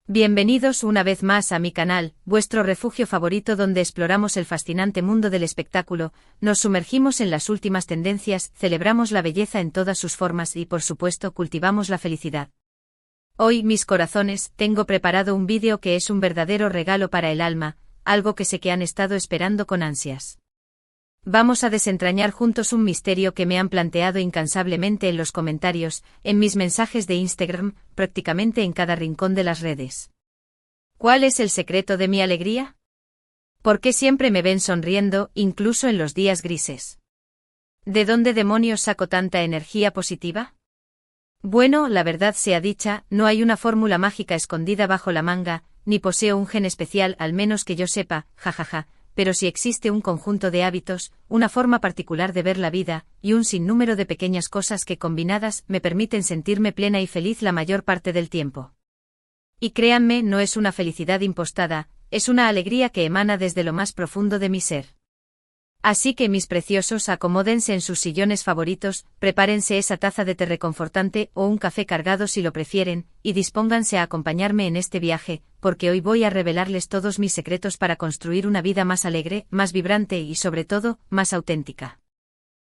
Bienvenidos una vez más a mi canal, vuestro refugio favorito donde exploramos el fascinante mundo del espectáculo, nos sumergimos en las últimas tendencias, celebramos la belleza en todas sus formas y por supuesto cultivamos la felicidad. Hoy, mis corazones, tengo preparado un vídeo que es un verdadero regalo para el alma, algo que sé que han estado esperando con ansias. Vamos a desentrañar juntos un misterio que me han planteado incansablemente en los comentarios, en mis mensajes de Instagram, prácticamente en cada rincón de las redes. ¿Cuál es el secreto de mi alegría? ¿Por qué siempre me ven sonriendo, incluso en los días grises? ¿De dónde demonios saco tanta energía positiva? Bueno, la verdad sea dicha, no hay una fórmula mágica escondida bajo la manga, ni poseo un gen especial al menos que yo sepa, jajaja. Pero sí existe un conjunto de hábitos, una forma particular de ver la vida, y un sinnúmero de pequeñas cosas que combinadas me permiten sentirme plena y feliz la mayor parte del tiempo. Y créanme, no es una felicidad impostada, es una alegría que emana desde lo más profundo de mi ser. Así que mis preciosos, acomódense en sus sillones favoritos, prepárense esa taza de té reconfortante o un café cargado si lo prefieren, y dispónganse a acompañarme en este viaje, porque hoy voy a revelarles todos mis secretos para construir una vida más alegre, más vibrante y sobre todo, más auténtica.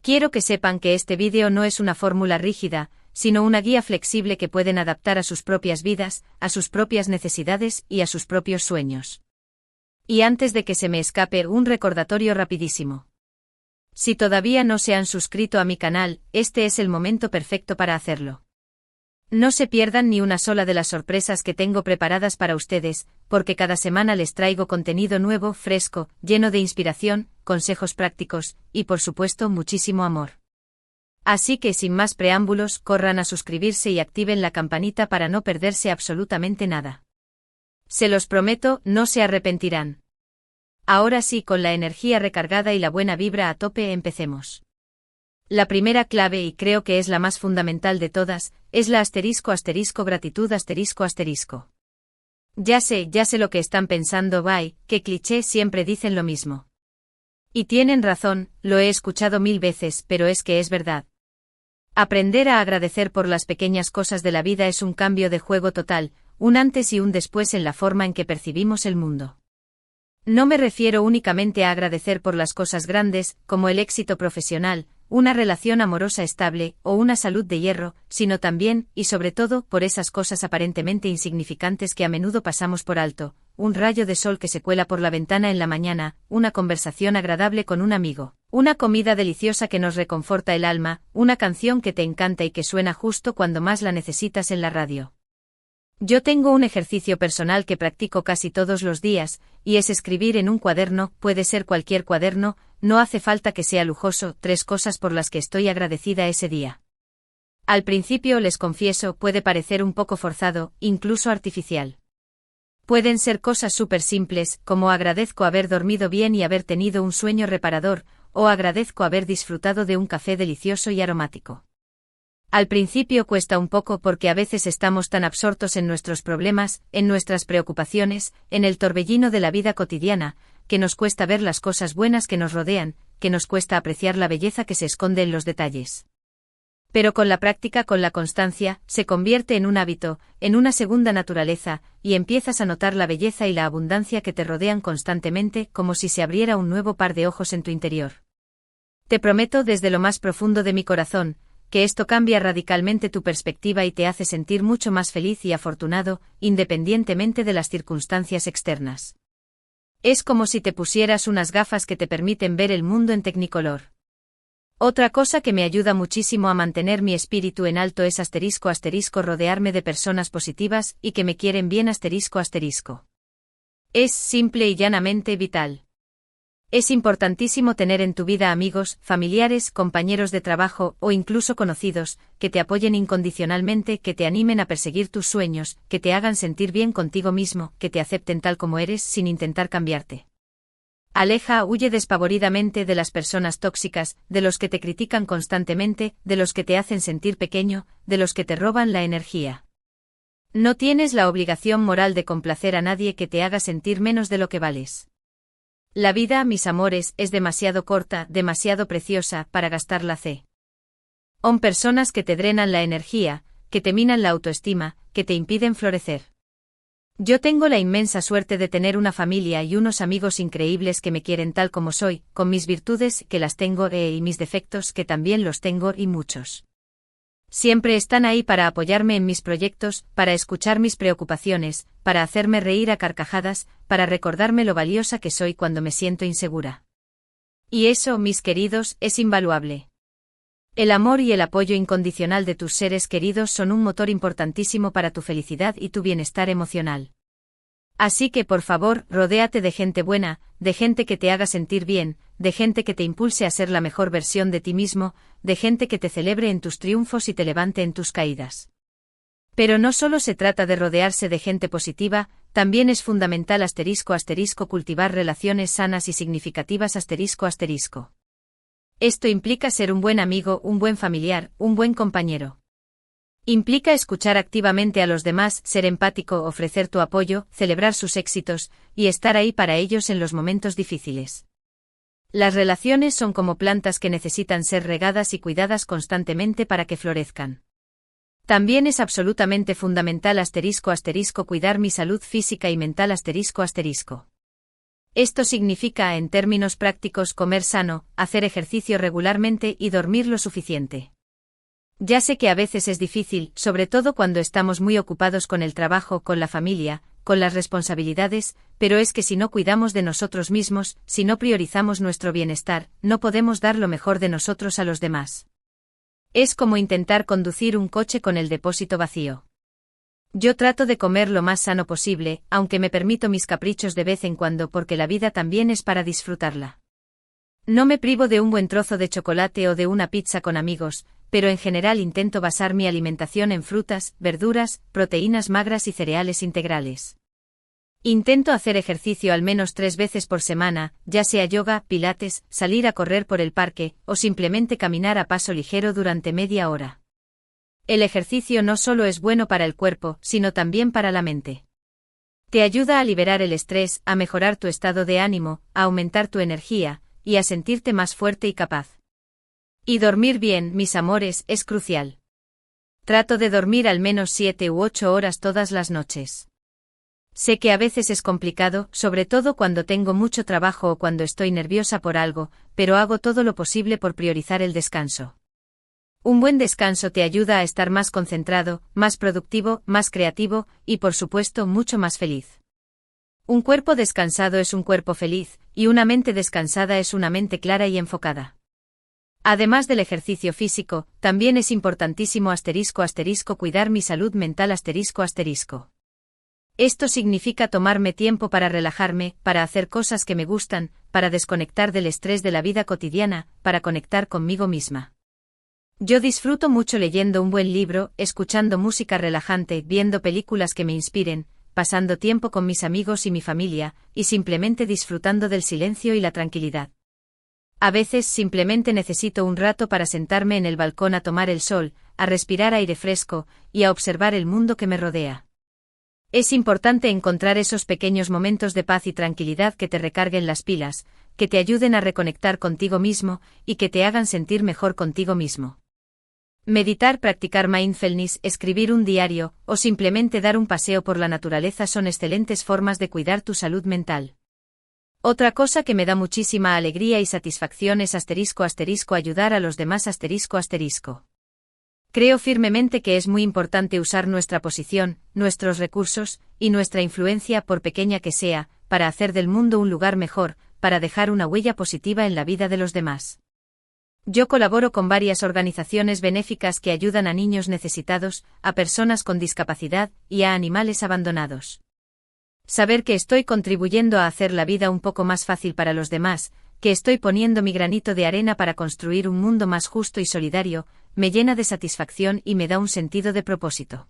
Quiero que sepan que este vídeo no es una fórmula rígida, sino una guía flexible que pueden adaptar a sus propias vidas, a sus propias necesidades y a sus propios sueños. Y antes de que se me escape, un recordatorio rapidísimo. Si todavía no se han suscrito a mi canal, este es el momento perfecto para hacerlo. No se pierdan ni una sola de las sorpresas que tengo preparadas para ustedes, porque cada semana les traigo contenido nuevo, fresco, lleno de inspiración, consejos prácticos, y por supuesto muchísimo amor. Así que sin más preámbulos, corran a suscribirse y activen la campanita para no perderse absolutamente nada. Se los prometo, no se arrepentirán. Ahora sí, con la energía recargada y la buena vibra a tope, empecemos. La primera clave, y creo que es la más fundamental de todas, es la **gratitud**. Ya sé lo que están pensando, bye, qué cliché, siempre dicen lo mismo. Y tienen razón, lo he escuchado 1000 veces, pero es que es verdad. Aprender a agradecer por las pequeñas cosas de la vida es un cambio de juego total, un antes y un después en la forma en que percibimos el mundo. No me refiero únicamente a agradecer por las cosas grandes, como el éxito profesional, una relación amorosa estable o una salud de hierro, sino también, y sobre todo, por esas cosas aparentemente insignificantes que a menudo pasamos por alto, un rayo de sol que se cuela por la ventana en la mañana, una conversación agradable con un amigo, una comida deliciosa que nos reconforta el alma, una canción que te encanta y que suena justo cuando más la necesitas en la radio. Yo tengo un ejercicio personal que practico casi todos los días, y es escribir en un cuaderno, puede ser cualquier cuaderno, no hace falta que sea lujoso, 3 cosas por las que estoy agradecida ese día. Al principio, les confieso, puede parecer un poco forzado, incluso artificial. Pueden ser cosas súper simples, como agradezco haber dormido bien y haber tenido un sueño reparador, o agradezco haber disfrutado de un café delicioso y aromático. Al principio cuesta un poco porque a veces estamos tan absortos en nuestros problemas, en nuestras preocupaciones, en el torbellino de la vida cotidiana, que nos cuesta ver las cosas buenas que nos rodean, que nos cuesta apreciar la belleza que se esconde en los detalles. Pero con la práctica, con la constancia, se convierte en un hábito, en una segunda naturaleza, y empiezas a notar la belleza y la abundancia que te rodean constantemente, como si se abriera un nuevo par de ojos en tu interior. Te prometo desde lo más profundo de mi corazón, que esto cambia radicalmente tu perspectiva y te hace sentir mucho más feliz y afortunado, independientemente de las circunstancias externas. Es como si te pusieras unas gafas que te permiten ver el mundo en tecnicolor. Otra cosa que me ayuda muchísimo a mantener mi espíritu en alto es *** rodearme de personas positivas y que me quieren bien ***. Es simple y llanamente vital. Es importantísimo tener en tu vida amigos, familiares, compañeros de trabajo o incluso conocidos, que te apoyen incondicionalmente, que te animen a perseguir tus sueños, que te hagan sentir bien contigo mismo, que te acepten tal como eres sin intentar cambiarte. Huye despavoridamente de las personas tóxicas, de los que te critican constantemente, de los que te hacen sentir pequeño, de los que te roban la energía. No tienes la obligación moral de complacer a nadie que te haga sentir menos de lo que vales. La vida, mis amores, es demasiado corta, demasiado preciosa, para gastarla con personas que te drenan la energía, que te minan la autoestima, que te impiden florecer. Yo tengo la inmensa suerte de tener una familia y unos amigos increíbles que me quieren tal como soy, con mis virtudes que las tengo y mis defectos que también los tengo y muchos. Siempre están ahí para apoyarme en mis proyectos, para escuchar mis preocupaciones, para hacerme reír a carcajadas, para recordarme lo valiosa que soy cuando me siento insegura. Y eso, mis queridos, es invaluable. El amor y el apoyo incondicional de tus seres queridos son un motor importantísimo para tu felicidad y tu bienestar emocional. Así que por favor, rodéate de gente buena, de gente que te haga sentir bien, de gente que te impulse a ser la mejor versión de ti mismo, de gente que te celebre en tus triunfos y te levante en tus caídas. Pero no solo se trata de rodearse de gente positiva, también es fundamental cultivar relaciones sanas y significativas ***. Esto implica ser un buen amigo, un buen familiar, un buen compañero. Implica escuchar activamente a los demás, ser empático, ofrecer tu apoyo, celebrar sus éxitos, y estar ahí para ellos en los momentos difíciles. Las relaciones son como plantas que necesitan ser regadas y cuidadas constantemente para que florezcan. También es absolutamente fundamental cuidar mi salud física y mental ***. Esto significa, en términos prácticos, comer sano, hacer ejercicio regularmente y dormir lo suficiente. Ya sé que a veces es difícil, sobre todo cuando estamos muy ocupados con el trabajo, con la familia, con las responsabilidades, pero es que si no cuidamos de nosotros mismos, si no priorizamos nuestro bienestar, no podemos dar lo mejor de nosotros a los demás. Es como intentar conducir un coche con el depósito vacío. Yo trato de comer lo más sano posible, aunque me permito mis caprichos de vez en cuando porque la vida también es para disfrutarla. No me privo de un buen trozo de chocolate o de una pizza con amigos, pero en general intento basar mi alimentación en frutas, verduras, proteínas magras y cereales integrales. Intento hacer ejercicio al menos 3 veces por semana, ya sea yoga, pilates, salir a correr por el parque, o simplemente caminar a paso ligero durante media hora. El ejercicio no solo es bueno para el cuerpo, sino también para la mente. Te ayuda a liberar el estrés, a mejorar tu estado de ánimo, a aumentar tu energía, y a sentirte más fuerte y capaz. Y dormir bien, mis amores, es crucial. Trato de dormir al menos 7 u 8 horas todas las noches. Sé que a veces es complicado, sobre todo cuando tengo mucho trabajo o cuando estoy nerviosa por algo, pero hago todo lo posible por priorizar el descanso. Un buen descanso te ayuda a estar más concentrado, más productivo, más creativo, y por supuesto mucho más feliz. Un cuerpo descansado es un cuerpo feliz, y una mente descansada es una mente clara y enfocada. Además del ejercicio físico, también es importantísimo cuidar mi salud mental ***. Esto significa tomarme tiempo para relajarme, para hacer cosas que me gustan, para desconectar del estrés de la vida cotidiana, para conectar conmigo misma. Yo disfruto mucho leyendo un buen libro, escuchando música relajante, viendo películas que me inspiren, pasando tiempo con mis amigos y mi familia, y simplemente disfrutando del silencio y la tranquilidad. A veces simplemente necesito un rato para sentarme en el balcón a tomar el sol, a respirar aire fresco, y a observar el mundo que me rodea. Es importante encontrar esos pequeños momentos de paz y tranquilidad que te recarguen las pilas, que te ayuden a reconectar contigo mismo, y que te hagan sentir mejor contigo mismo. Meditar, practicar mindfulness, escribir un diario, o simplemente dar un paseo por la naturaleza son excelentes formas de cuidar tu salud mental. Otra cosa que me da muchísima alegría y satisfacción es ayudar a los demás ***. Creo firmemente que es muy importante usar nuestra posición, nuestros recursos, y nuestra influencia, por pequeña que sea, para hacer del mundo un lugar mejor, para dejar una huella positiva en la vida de los demás. Yo colaboro con varias organizaciones benéficas que ayudan a niños necesitados, a personas con discapacidad, y a animales abandonados. Saber que estoy contribuyendo a hacer la vida un poco más fácil para los demás, que estoy poniendo mi granito de arena para construir un mundo más justo y solidario, me llena de satisfacción y me da un sentido de propósito.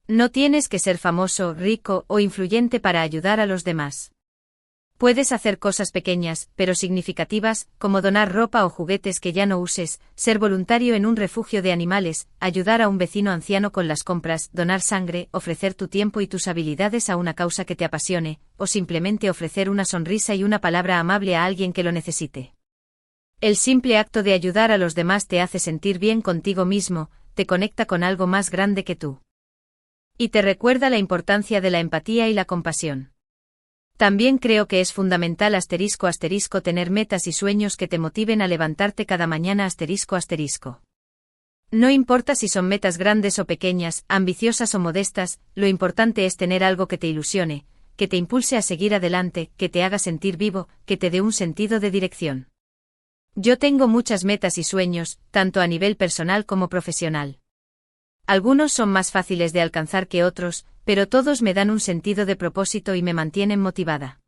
No tienes que ser famoso, rico o influyente para ayudar a los demás. Puedes hacer cosas pequeñas, pero significativas, como donar ropa o juguetes que ya no uses, ser voluntario en un refugio de animales, ayudar a un vecino anciano con las compras, donar sangre, ofrecer tu tiempo y tus habilidades a una causa que te apasione, o simplemente ofrecer una sonrisa y una palabra amable a alguien que lo necesite. El simple acto de ayudar a los demás te hace sentir bien contigo mismo, te conecta con algo más grande que tú. Y te recuerda la importancia de la empatía y la compasión. También creo que es fundamental *** tener metas y sueños que te motiven a levantarte cada mañana ***. No importa si son metas grandes o pequeñas, ambiciosas o modestas, lo importante es tener algo que te ilusione, que te impulse a seguir adelante, que te haga sentir vivo, que te dé un sentido de dirección. Yo tengo muchas metas y sueños, tanto a nivel personal como profesional. Algunos son más fáciles de alcanzar que otros, pero todos me dan un sentido de propósito y me mantienen motivada.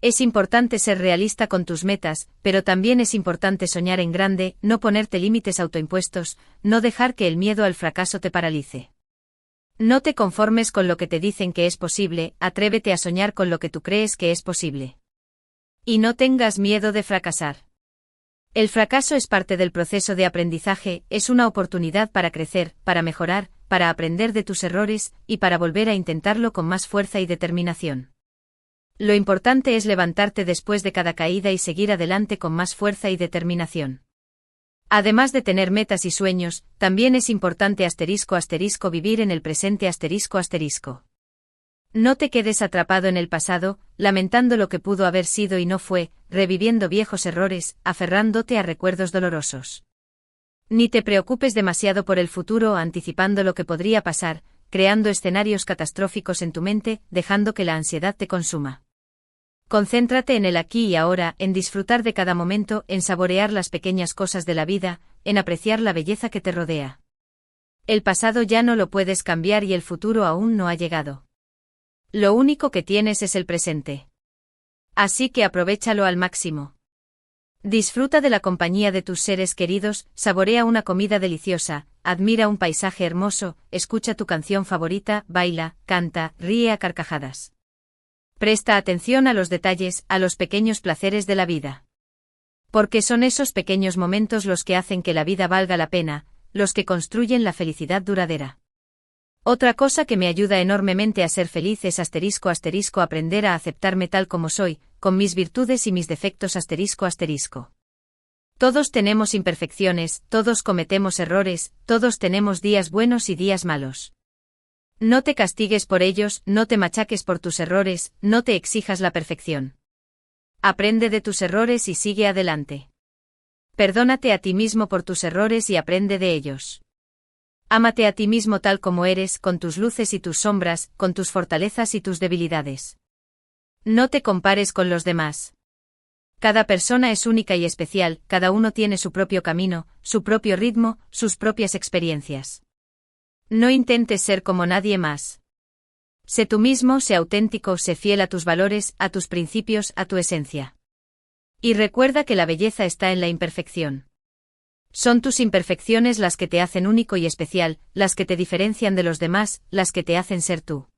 Es importante ser realista con tus metas, pero también es importante soñar en grande, no ponerte límites autoimpuestos, no dejar que el miedo al fracaso te paralice. No te conformes con lo que te dicen que es posible, atrévete a soñar con lo que tú crees que es posible. Y no tengas miedo de fracasar. El fracaso es parte del proceso de aprendizaje, es una oportunidad para crecer, para mejorar, para aprender de tus errores, y para volver a intentarlo con más fuerza y determinación. Lo importante es levantarte después de cada caída y seguir adelante con más fuerza y determinación. Además de tener metas y sueños, también es importante *** vivir en el presente ***. No te quedes atrapado en el pasado, lamentando lo que pudo haber sido y no fue, reviviendo viejos errores, aferrándote a recuerdos dolorosos. Ni te preocupes demasiado por el futuro o anticipando lo que podría pasar, creando escenarios catastróficos en tu mente, dejando que la ansiedad te consuma. Concéntrate en el aquí y ahora, en disfrutar de cada momento, en saborear las pequeñas cosas de la vida, en apreciar la belleza que te rodea. El pasado ya no lo puedes cambiar y el futuro aún no ha llegado. Lo único que tienes es el presente. Así que aprovéchalo al máximo. Disfruta de la compañía de tus seres queridos, saborea una comida deliciosa, admira un paisaje hermoso, escucha tu canción favorita, baila, canta, ríe a carcajadas. Presta atención a los detalles, a los pequeños placeres de la vida. Porque son esos pequeños momentos los que hacen que la vida valga la pena, los que construyen la felicidad duradera. Otra cosa que me ayuda enormemente a ser feliz es *** aprender a aceptarme tal como soy, con mis virtudes y mis defectos ***. Todos tenemos imperfecciones, todos cometemos errores, todos tenemos días buenos y días malos. No te castigues por ellos, no te machaques por tus errores, no te exijas la perfección. Aprende de tus errores y sigue adelante. Perdónate a ti mismo por tus errores y aprende de ellos. Ámate a ti mismo tal como eres, con tus luces y tus sombras, con tus fortalezas y tus debilidades. No te compares con los demás. Cada persona es única y especial, cada uno tiene su propio camino, su propio ritmo, sus propias experiencias. No intentes ser como nadie más. Sé tú mismo, sé auténtico, sé fiel a tus valores, a tus principios, a tu esencia. Y recuerda que la belleza está en la imperfección. Son tus imperfecciones las que te hacen único y especial, las que te diferencian de los demás, las que te hacen ser tú.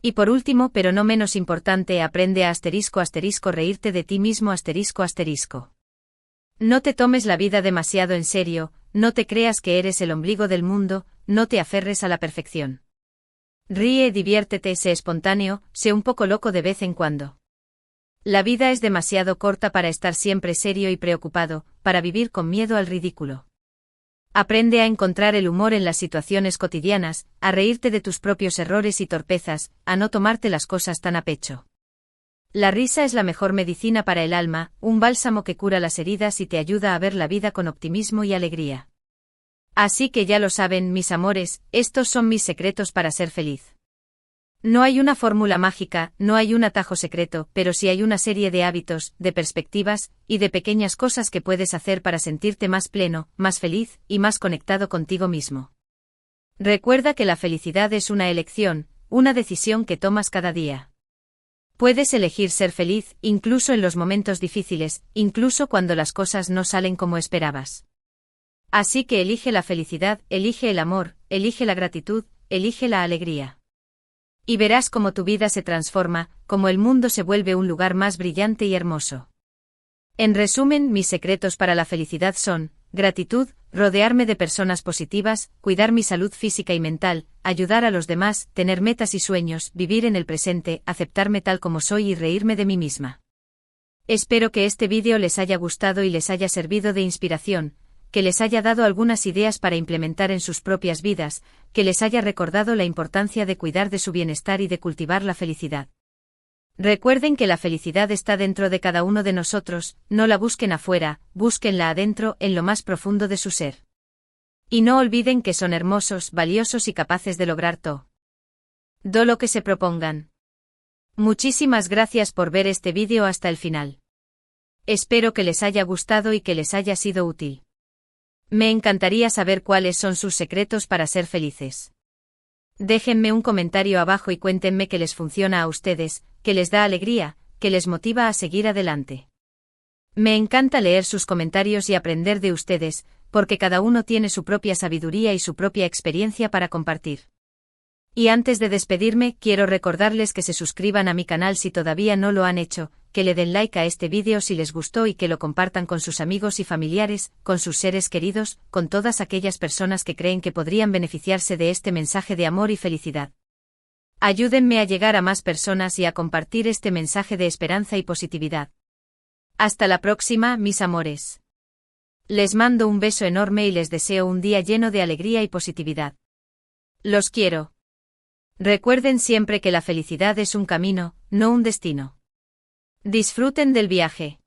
Y por último, pero no menos importante, aprende a *** reírte de ti mismo ***. No te tomes la vida demasiado en serio, no te creas que eres el ombligo del mundo, no te aferres a la perfección. Ríe, diviértete, sé espontáneo, sé un poco loco de vez en cuando. La vida es demasiado corta para estar siempre serio y preocupado, para vivir con miedo al ridículo. Aprende a encontrar el humor en las situaciones cotidianas, a reírte de tus propios errores y torpezas, a no tomarte las cosas tan a pecho. La risa es la mejor medicina para el alma, un bálsamo que cura las heridas y te ayuda a ver la vida con optimismo y alegría. Así que ya lo saben, mis amores, estos son mis secretos para ser feliz. No hay una fórmula mágica, no hay un atajo secreto, pero sí hay una serie de hábitos, de perspectivas, y de pequeñas cosas que puedes hacer para sentirte más pleno, más feliz, y más conectado contigo mismo. Recuerda que la felicidad es una elección, una decisión que tomas cada día. Puedes elegir ser feliz, incluso en los momentos difíciles, incluso cuando las cosas no salen como esperabas. Así que elige la felicidad, elige el amor, elige la gratitud, elige la alegría. Y verás cómo tu vida se transforma, cómo el mundo se vuelve un lugar más brillante y hermoso. En resumen, mis secretos para la felicidad son: gratitud, rodearme de personas positivas, cuidar mi salud física y mental, ayudar a los demás, tener metas y sueños, vivir en el presente, aceptarme tal como soy y reírme de mí misma. Espero que este vídeo les haya gustado y les haya servido de inspiración. que les haya dado algunas ideas para implementar en sus propias vidas, que les haya recordado la importancia de cuidar de su bienestar y de cultivar la felicidad. Recuerden que la felicidad está dentro de cada uno de nosotros, no la busquen afuera, búsquenla adentro, en lo más profundo de su ser. Y no olviden que son hermosos, valiosos y capaces de lograr todo lo que se propongan. Muchísimas gracias por ver este vídeo hasta el final. Espero que les haya gustado y que les haya sido útil. Me encantaría saber cuáles son sus secretos para ser felices. Déjenme un comentario abajo y cuéntenme qué les funciona a ustedes, qué les da alegría, qué les motiva a seguir adelante. Me encanta leer sus comentarios y aprender de ustedes, porque cada uno tiene su propia sabiduría y su propia experiencia para compartir. Y antes de despedirme, quiero recordarles que se suscriban a mi canal si todavía no lo han hecho, que le den like a este vídeo si les gustó y que lo compartan con sus amigos y familiares, con sus seres queridos, con todas aquellas personas que creen que podrían beneficiarse de este mensaje de amor y felicidad. Ayúdenme a llegar a más personas y a compartir este mensaje de esperanza y positividad. Hasta la próxima, mis amores. Les mando un beso enorme y les deseo un día lleno de alegría y positividad. Los quiero. Recuerden siempre que la felicidad es un camino, no un destino. Disfruten del viaje.